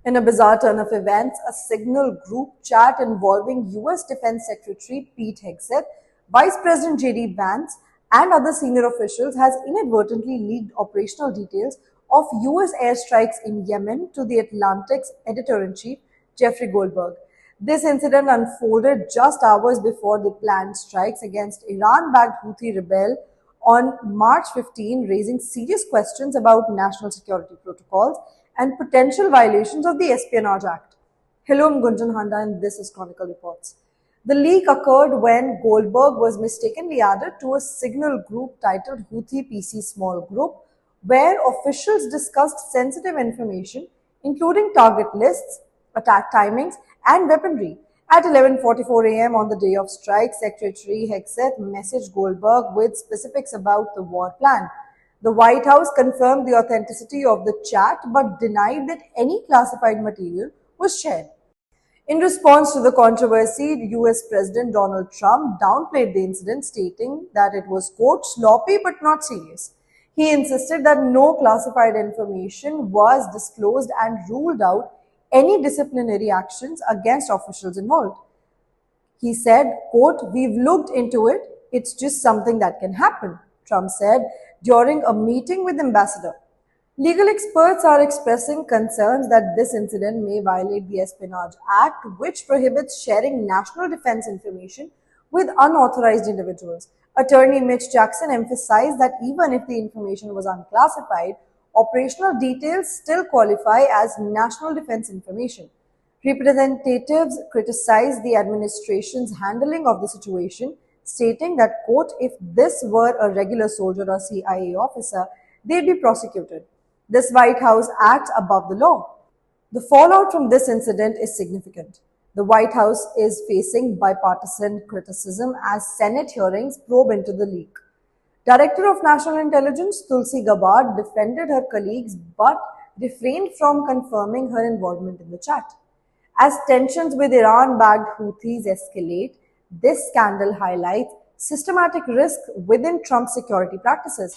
In a bizarre turn of events, a Signal group chat involving US Defense Secretary Pete Hegseth, Vice President JD Vance, and other senior officials has inadvertently leaked operational details of US airstrikes in Yemen to the Atlantic's editor-in-chief, Jeffrey Goldberg. This incident unfolded just hours before the planned strikes against Iran-backed Houthi rebel on March 15, raising serious questions about national security protocols and potential violations of the Espionage Act. Hello, I'm Gunjan Handa and this is Chronicle Reports. The leak occurred when Goldberg was mistakenly added to a Signal group titled Houthi PC Small Group, where officials discussed sensitive information including target lists, attack timings, and weaponry. At 11:44 a.m. on the day of strike, Secretary Hegseth messaged Goldberg with specifics about the war plan. The White House confirmed the authenticity of the chat but denied that any classified material was shared. In response to the controversy, US President Donald Trump downplayed the incident, stating that it was, quote, sloppy but not serious. He insisted that no classified information was disclosed and ruled out any disciplinary actions against officials involved. He said, quote, we've looked into it. It's just something that can happen, Trump said during a meeting with Ambassador. Legal experts are expressing concerns that this incident may violate the Espionage Act, which prohibits sharing national defense information with unauthorized individuals. Attorney Mitch Jackson emphasized that even if the information was unclassified, operational details still qualify as national defense information. Representatives criticized the administration's handling of the situation, stating that, quote, if this were a regular soldier or CIA officer, they'd be prosecuted. This White House acts above the law. The fallout from this incident is significant. The White House is facing bipartisan criticism as Senate hearings probe into the leak. Director of National Intelligence Tulsi Gabbard defended her colleagues but refrained from confirming her involvement in the chat. As tensions with Iran-backed Houthis escalate, this scandal highlights systematic risk within Trump's security practices.